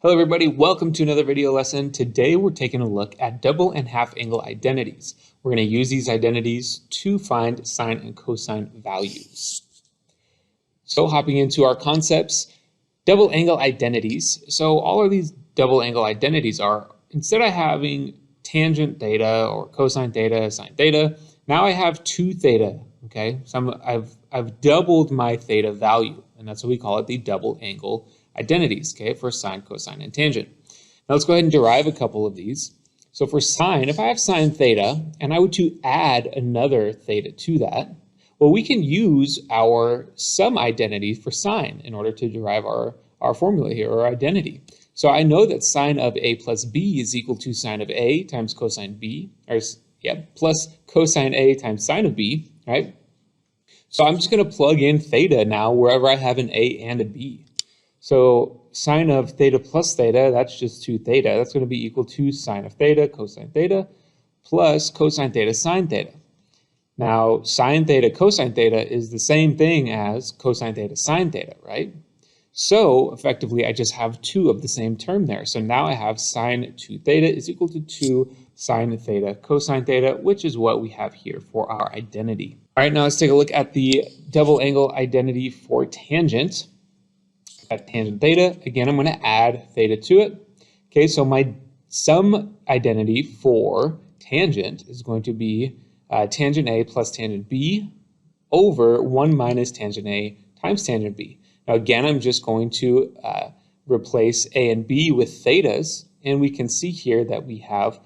Hello everybody, welcome to another video lesson. Today we're taking a look at double and half angle identities. We're going to use these identities to find sine and cosine values. So hopping into our concepts, double angle identities. So all of these double angle identities are, instead of having tangent theta or cosine theta, sine theta, now I have 2 theta, okay? So I've doubled my theta value, and that's what we call it, the double angle identities, okay, for sine, cosine, and tangent. Now let's go ahead and derive a couple of these. So for sine, if I have sine theta and I were to add another theta to that, well, we can use our sum identity for sine in order to derive our formula here, or identity. So I know that sine of a plus b is equal to sine of a times cosine b, or plus cosine a times sine of b, right? So I'm just going to plug in theta now wherever I have an a and a b. So sine of theta plus theta, that's just 2 theta. That's going to be equal to sine of theta cosine theta plus cosine theta sine theta. Now, sine theta cosine theta is the same thing as cosine theta sine theta, right? So effectively, I just have 2 of the same term there. So now I have sine 2 theta is equal to 2 sine theta cosine theta, which is what we have here for our identity. All right, now let's take a look at the double angle identity for tangent. At tangent theta, again, I'm going to add theta to it. Okay, so my sum identity for tangent is going to be tangent A plus tangent B over 1 minus tangent A times tangent B. Now again, I'm just going to replace A and B with thetas, and we can see here that we have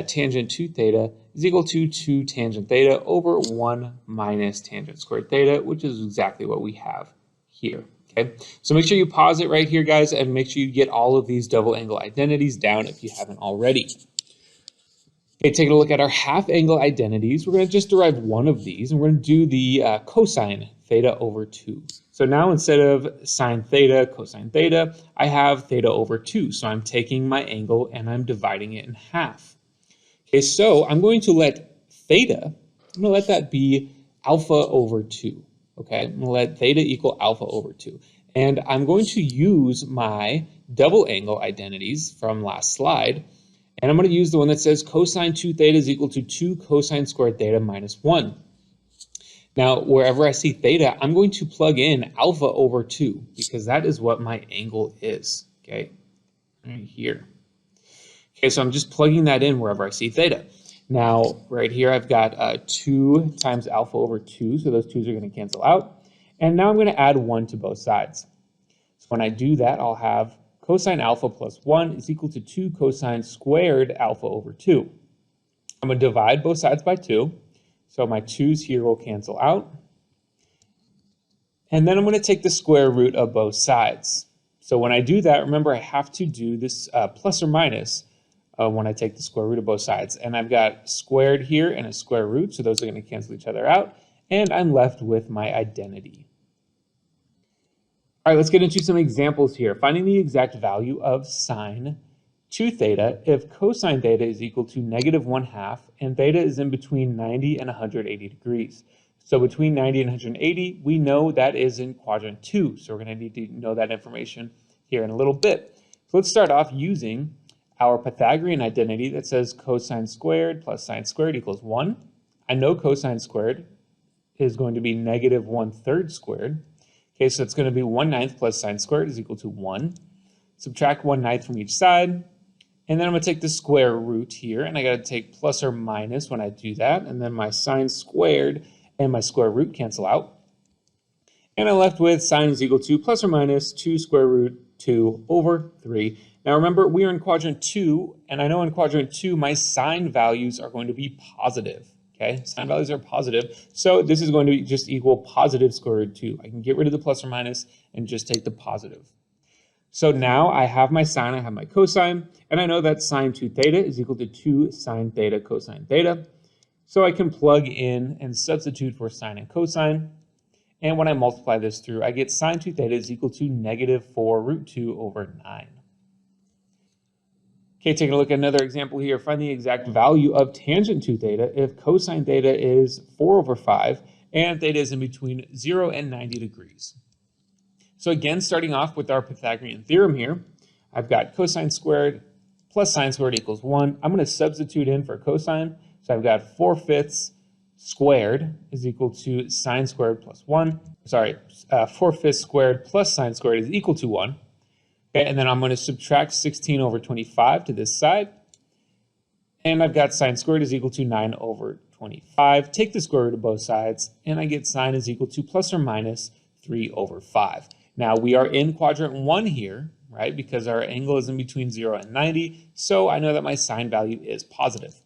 tangent 2 theta is equal to 2 tangent theta over 1 minus tangent squared theta, which is exactly what we have here. Okay, so make sure you pause it right here, guys, and make sure you get all of these double angle identities down if you haven't already. Okay, taking a look at our half angle identities, we're going to just derive one of these, and we're going to do the cosine theta over 2. So now instead of sine theta, cosine theta, I have theta over 2. So I'm taking my angle and I'm dividing it in half. Okay, so I'm going to let theta, I'm going to let that be alpha over 2. Okay, I'm going to let theta equal alpha over 2. And I'm going to use my double angle identities from last slide. And I'm going to use the one that says cosine 2 theta is equal to 2 cosine squared theta minus 1. Now, wherever I see theta, I'm going to plug in alpha over 2 because that is what my angle is. Okay, right here. Okay, so I'm just plugging that in wherever I see theta. Now, right here, I've got 2 times alpha over 2, so those 2's are going to cancel out. And now I'm going to add 1 to both sides. So when I do that, I'll have cosine alpha plus 1 is equal to 2 cosine squared alpha over 2. I'm going to divide both sides by 2, so my 2's here will cancel out. And then I'm going to take the square root of both sides. So when I do that, remember I have to do this plus or minus when I take the square root of both sides. And I've got squared here and a square root, so those are going to cancel each other out. And I'm left with my identity. All right, let's get into some examples here. Finding the exact value of sine 2 theta if cosine theta is equal to -1/2 and theta is in between 90 and 180 degrees. So between 90 and 180, we know that is in quadrant 2. So we're going to need to know that information here in a little bit. So let's start off using our Pythagorean identity that says cosine squared plus sine squared equals 1. I know cosine squared is going to be -1/3 squared. Okay, so it's going to be 1/9 plus sine squared is equal to 1. Subtract 1/9 from each side. And then I'm going to take the square root here, and I got to take plus or minus when I do that. And then my sine squared and my square root cancel out. And I'm left with sine is equal to plus or minus 2 square root 2 over 3. Now remember, we are in quadrant 2, and I know in quadrant 2, my sine values are going to be positive. Okay, sine values are positive. So this is going to just equal positive square root 2. I can get rid of the plus or minus and just take the positive. So now I have my sine, I have my cosine, and I know that sine 2 theta is equal to 2 sine theta cosine theta. So I can plug in and substitute for sine and cosine. And when I multiply this through, I get sine 2 theta is equal to -4 root 2 over 9. Okay, taking a look at another example here. Find the exact value of tangent 2 theta if cosine theta is 4 over 5 and theta is in between 0 and 90 degrees. So again, starting off with our Pythagorean theorem here, I've got cosine squared plus sine squared equals 1. I'm going to substitute in for cosine. So I've got 4/5 squared is equal to sine squared plus 1. Sorry, 4/5 squared plus sine squared is equal to 1. Okay, and then I'm going to subtract 16 over 25 to this side. And I've got sine squared is equal to 9 over 25. Take the square root of both sides, and I get sine is equal to plus or minus 3 over 5. Now, we are in quadrant 1 here, right, because our angle is in between 0 and 90, so I know that my sine value is positive.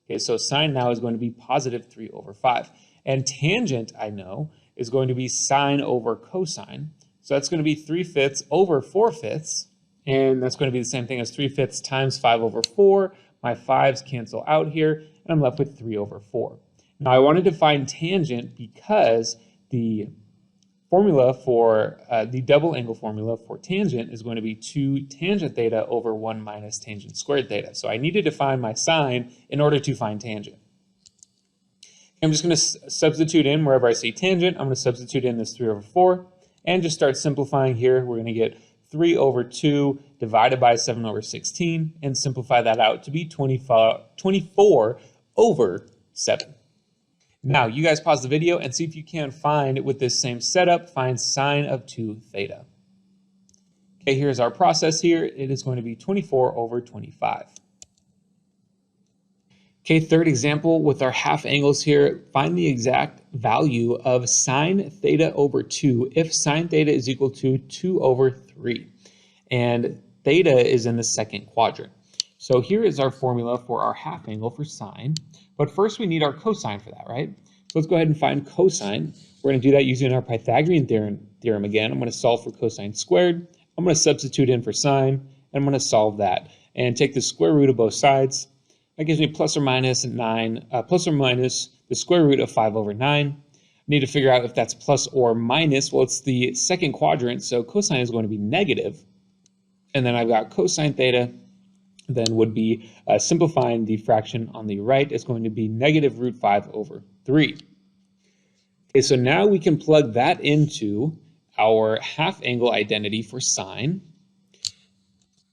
Okay, so sine now is going to be positive 3 over 5. And tangent, I know, is going to be sine over cosine. So that's going to be 3/5 over 4/5, and that's going to be the same thing as 3/5 times 5 over 4. My 5's cancel out here, and I'm left with 3 over 4. Now, I wanted to find tangent because the formula for the double angle formula for tangent is going to be 2 tangent theta over 1 minus tangent squared theta. So I needed to find my sine in order to find tangent. I'm just going to substitute in wherever I see tangent. I'm going to substitute in this 3 over 4 and just start simplifying here. We're going to get 3 over 2 divided by 7 over 16 and simplify that out to be 24 over 7. Now, you guys pause the video and see if you can find, with this same setup, find sine of 2 theta. Okay, here's our process here. It is going to be 24 over 25. Okay, third example with our half angles here. Find the exact value of sine theta over 2 if sine theta is equal to 2 over 3. And theta is in the second quadrant. So here is our formula for our half angle for sine. But first we need our cosine for that, right? So let's go ahead and find cosine. We're going to do that using our Pythagorean theorem again. I'm going to solve for cosine squared. I'm going to substitute in for sine, and I'm going to solve that. And take the square root of both sides. That gives me plus or minus the square root of 5 over 9. I need to figure out if that's plus or minus. Well, it's the second quadrant, so cosine is going to be negative. And then I've got cosine theta, then would be simplifying the fraction on the right. It's going to be negative root 5 over 3. Okay, so now we can plug that into our half angle identity for sine.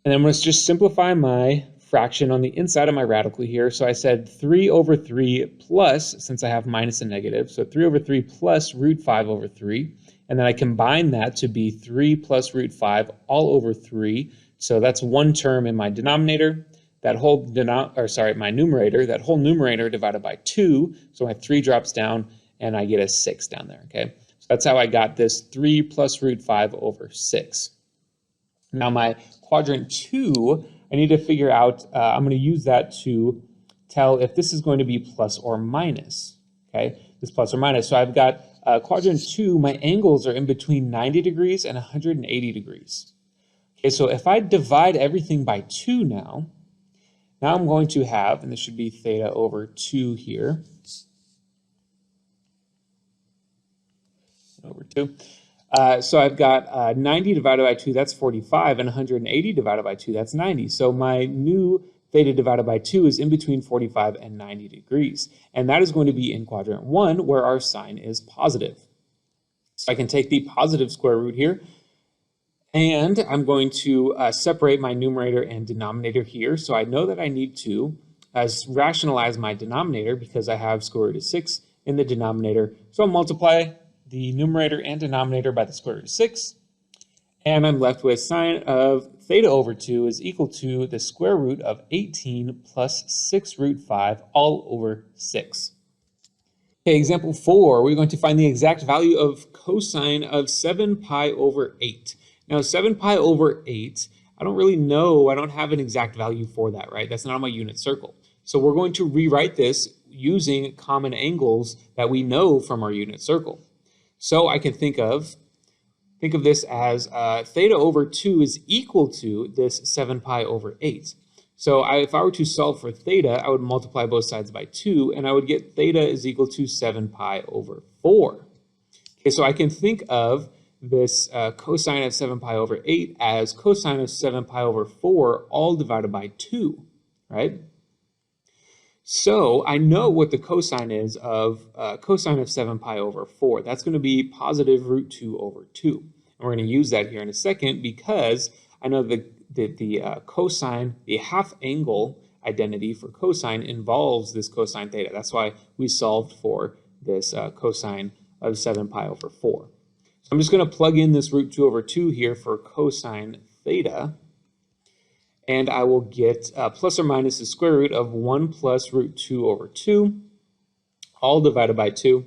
And I'm going to just simplify my fraction on the inside of my radical here. So I said 3 over 3 plus, since I have minus and negative, so 3 over 3 plus root 5 over 3. And then I combine that to be 3 plus root 5 all over 3. So that's one term in my denominator. That whole my numerator, that whole numerator divided by 2. So my 3 drops down and I get a 6 down there, okay? So that's how I got this 3 plus root 5 over 6. Now my quadrant 2, I need to figure out, I'm going to use that to tell if this is going to be plus or minus, okay? This plus or minus. So I've got quadrant 2, my angles are in between 90 degrees and 180 degrees. Okay, so if I divide everything by 2 now I'm going to have, and this should be theta over 2 here, over 2. So I've got 90 divided by 2, that's 45, and 180 divided by 2, that's 90. So my new theta divided by 2 is in between 45 and 90 degrees. And that is going to be in quadrant 1, where our sine is positive. So I can take the positive square root here, and I'm going to separate my numerator and denominator here. So I know that I need to rationalize my denominator because I have square root of 6 in the denominator. So I'll multiply the numerator and denominator by the square root of 6. And I'm left with sine of theta over 2 is equal to the square root of 18 plus 6 root 5 all over 6. Okay, example 4, we're going to find the exact value of cosine of 7 pi over 8. Now 7 pi over 8, I don't really know, I don't have an exact value for that, right? That's not on my unit circle. So we're going to rewrite this using common angles that we know from our unit circle. So I can think of this as theta over 2 is equal to this 7 pi over 8. So if I were to solve for theta, I would multiply both sides by 2, and I would get theta is equal to 7 pi over 4. Okay, so I can think of this cosine of 7 pi over 8 as cosine of 7 pi over 4 all divided by 2, right? So I know what the cosine is of cosine of 7 pi over 4. That's going to be positive root 2 over 2. And we're going to use that here in a second because I know the the cosine, the half angle identity for cosine involves this cosine theta. That's why we solved for this cosine of 7 pi over 4. So I'm just going to plug in this root 2 over 2 here for cosine theta, and I will get plus or minus the square root of 1 plus root 2 over 2, all divided by 2.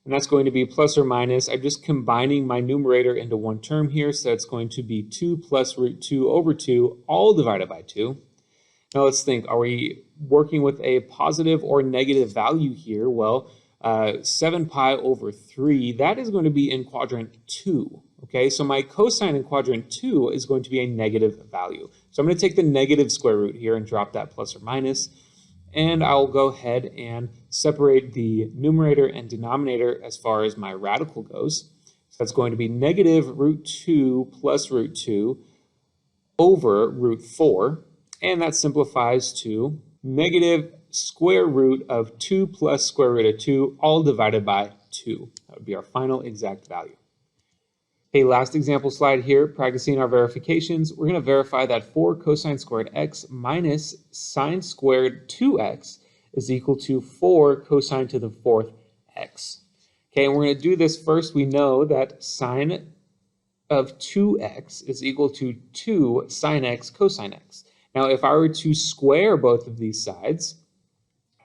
And that's going to be plus or minus, I'm just combining my numerator into one term here, so it's going to be 2 plus root 2 over 2, all divided by 2. Now let's think, are we working with a positive or negative value here? Well, 7 pi over 3, that is going to be in quadrant 2. Okay, so my cosine in quadrant 2 is going to be a negative value. So I'm going to take the negative square root here and drop that plus or minus. And I'll go ahead and separate the numerator and denominator as far as my radical goes. So that's going to be negative root 2 plus root 2 over root 4. And that simplifies to negative square root of 2 plus square root of 2, all divided by 2. That would be our final exact value. Okay, last example slide here, practicing our verifications. We're going to verify that 4 cosine squared x minus sine squared 2x is equal to 4 cosine to the 4th x. Okay, and we're going to do this first. We know that sine of 2x is equal to 2 sine x cosine x. Now, if I were to square both of these sides,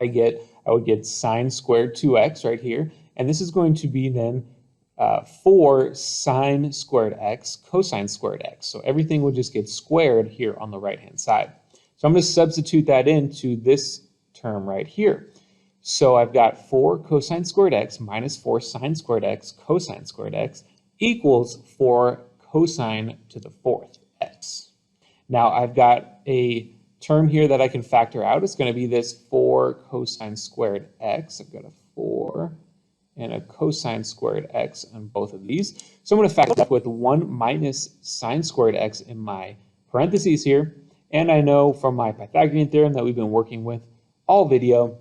I would get sine squared 2x right here, and this is going to be then 4 sine squared x cosine squared x. So everything will just get squared here on the right-hand side. So I'm going to substitute that into this term right here. So I've got 4 cosine squared x minus 4 sine squared x cosine squared x equals 4 cosine to the 4th x. Now I've got a term here that I can factor out. It's going to be this 4 cosine squared x. I've got a 4 and a cosine squared x on both of these. So I'm going to factor with 1 minus sine squared x in my parentheses here. And I know from my Pythagorean theorem that we've been working with all video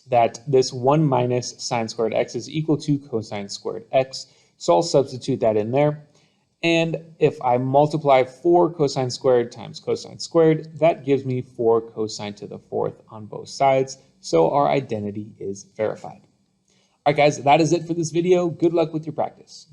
that this 1 minus sine squared x is equal to cosine squared x. So I'll substitute that in there. And if I multiply 4 cosine squared times cosine squared, that gives me 4 cosine to the 4th on both sides. So our identity is verified. All right, guys, that is it for this video. Good luck with your practice.